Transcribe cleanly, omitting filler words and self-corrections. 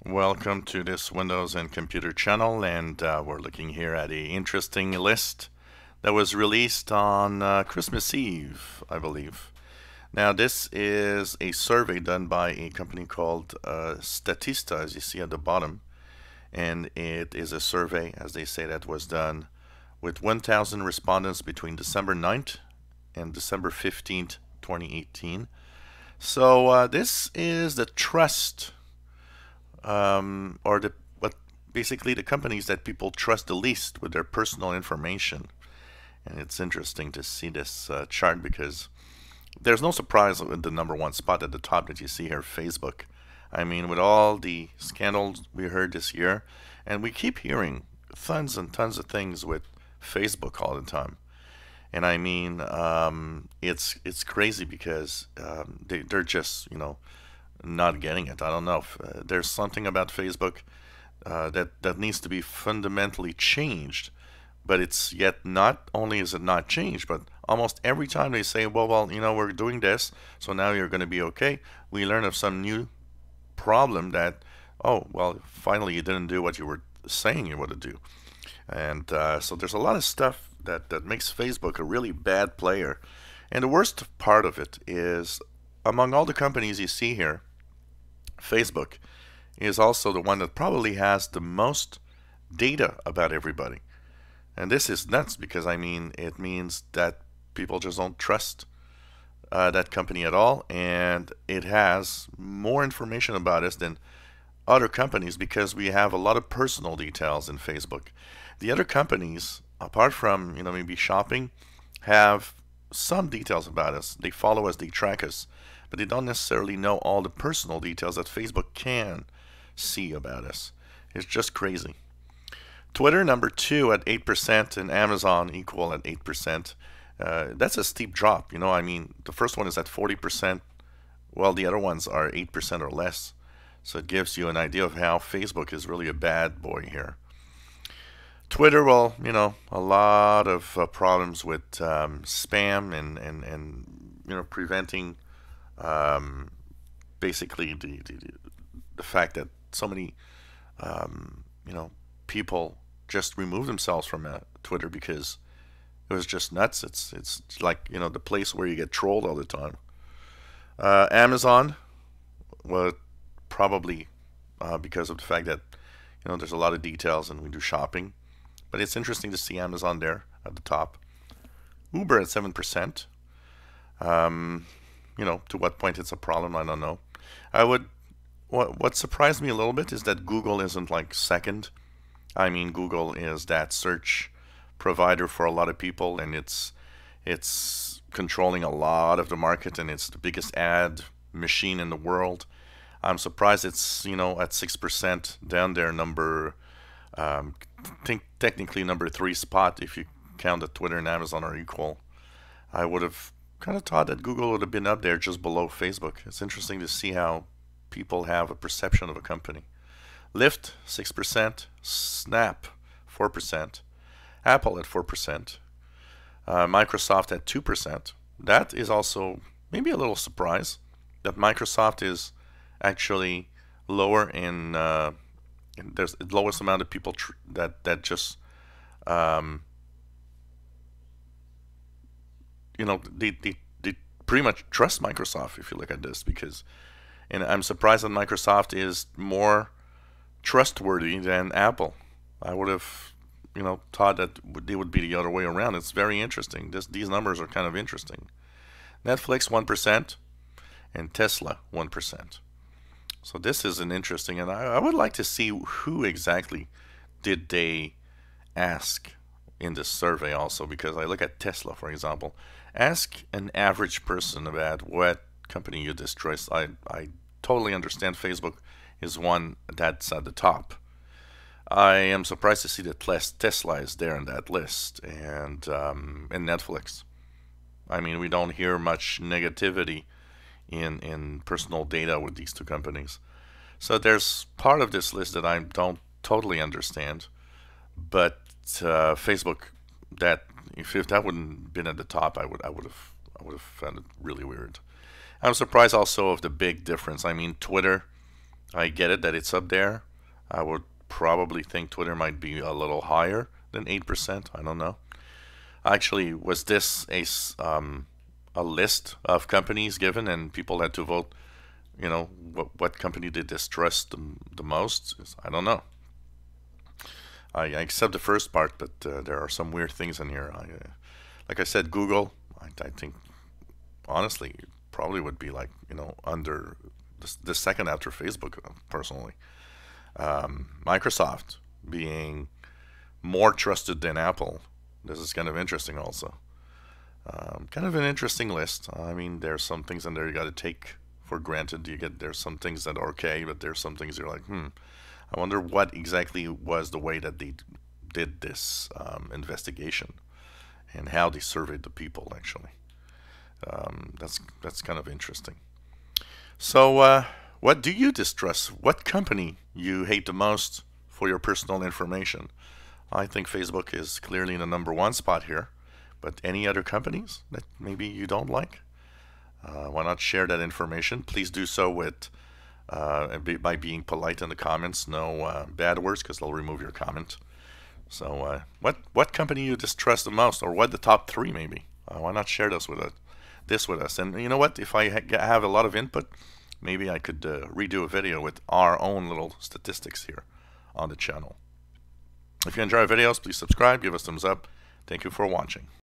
Welcome to this Windows and Computer channel, and we're looking here at a interesting list that was released on Christmas Eve, I believe. Now, this is a survey done by a company called Statista, as you see at the bottom, and it is a survey, as they say, that was done with 1,000 respondents between December 9th and December 15th, 2018. So this is the trust or the what basically the companies that people trust the least with their personal information. And it's interesting to see this chart because there's no surprise with the number one spot at the top that you see here, Facebook. I mean, with all the scandals we heard this year, and we keep hearing tons and tons of things with Facebook all the time. And I mean, it's crazy because they're just not getting it. I don't know if there's something about Facebook that needs to be fundamentally changed, but it's yet not only is it not changed, but almost every time they say, well, we're doing this, so now you're going to be okay. We learn of some new problem that, oh, well, finally you didn't do what you were saying you would do, and so there's a lot of stuff that makes Facebook a really bad player. And the worst part of it is, among all the companies you see here, Facebook is also the one that probably has the most data about everybody. And this is nuts because, I mean, it means that people just don't trust that company at all. And it has more information about us than other companies because we have a lot of personal details in Facebook. The other companies, apart from, maybe shopping, have some details about us. They follow us, they track us, but they don't necessarily know all the personal details that Facebook can see about us. It's just crazy. Twitter number 2 at 8% and Amazon equal at 8%. That's a steep drop. I mean, the first one is at 40%, while the other ones are 8% or less. So it gives you an idea of how Facebook is really a bad boy here. Twitter, well, a lot of problems with spam and preventing basically the fact that so many people just remove themselves from Twitter because it was just nuts. It's like the place where you get trolled all the time. Amazon, well, probably because of the fact that there's a lot of details and we do shopping, but it's interesting to see Amazon there at the top. Uber at 7%. To what point it's a problem, I don't know. What surprised me a little bit is that Google isn't like second. I mean, Google is that search provider for a lot of people, and it's controlling a lot of the market, and it's the biggest ad machine in the world. I'm surprised it's at 6% down there, think technically number 3 spot if you count that Twitter and Amazon are equal. I would have kind of thought that Google would have been up there just below Facebook. It's interesting to see how people have a perception of a company. Lyft 6%, Snap 4%, Apple at 4%, Microsoft at 2%. That is also maybe a little surprise that Microsoft is actually lower in. There's the lowest amount of people that just they pretty much trust Microsoft if you look at this because, and I'm surprised that Microsoft is more trustworthy than Apple. I would have thought that they would be the other way around. It's very interesting. These numbers are kind of interesting. Netflix 1% and Tesla 1%. So this is an interesting, and I would like to see who exactly did they ask in this survey also, because I look at Tesla, for example. Ask an average person about what company you distrust. I totally understand Facebook is one that's at the top. I am surprised to see that Tesla is there in that list, and Netflix. I mean, we don't hear much negativity in personal data with these two companies. So there's part of this list that I don't totally understand, but Facebook, that if that wouldn't been at the top, I would have found it really weird. I'm surprised also of the big difference. I mean, Twitter I get it that it's up there. I would probably think Twitter might be a little higher than 8%. I don't know. Actually, was this a list of companies given and people had to vote? You know, what company did they distrust the most? I don't know. I accept the first part, but there are some weird things in here. Like I said, Google. I think honestly, it probably would be like under the second after Facebook, personally. Microsoft being more trusted than Apple. This is kind of interesting, also. Kind of an interesting list. I mean, there's some things in there you got to take for granted. There's some things that are okay, but there's some things you're like, I wonder what exactly was the way that they did this investigation and how they surveyed the people, actually. That's kind of interesting. So, what do you distrust? What company you hate the most for your personal information? I think Facebook is clearly in the number one spot here, but any other companies that maybe you don't like? Why not share that information? Please do so with by being polite in the comments. No bad words, because they'll remove your comment. So, what company you distrust the most, or what the top three maybe? Why not share this with us? And you know what? If I have a lot of input, maybe I could redo a video with our own little statistics here on the channel. If you enjoy our videos, please subscribe, give us thumbs up. Thank you for watching.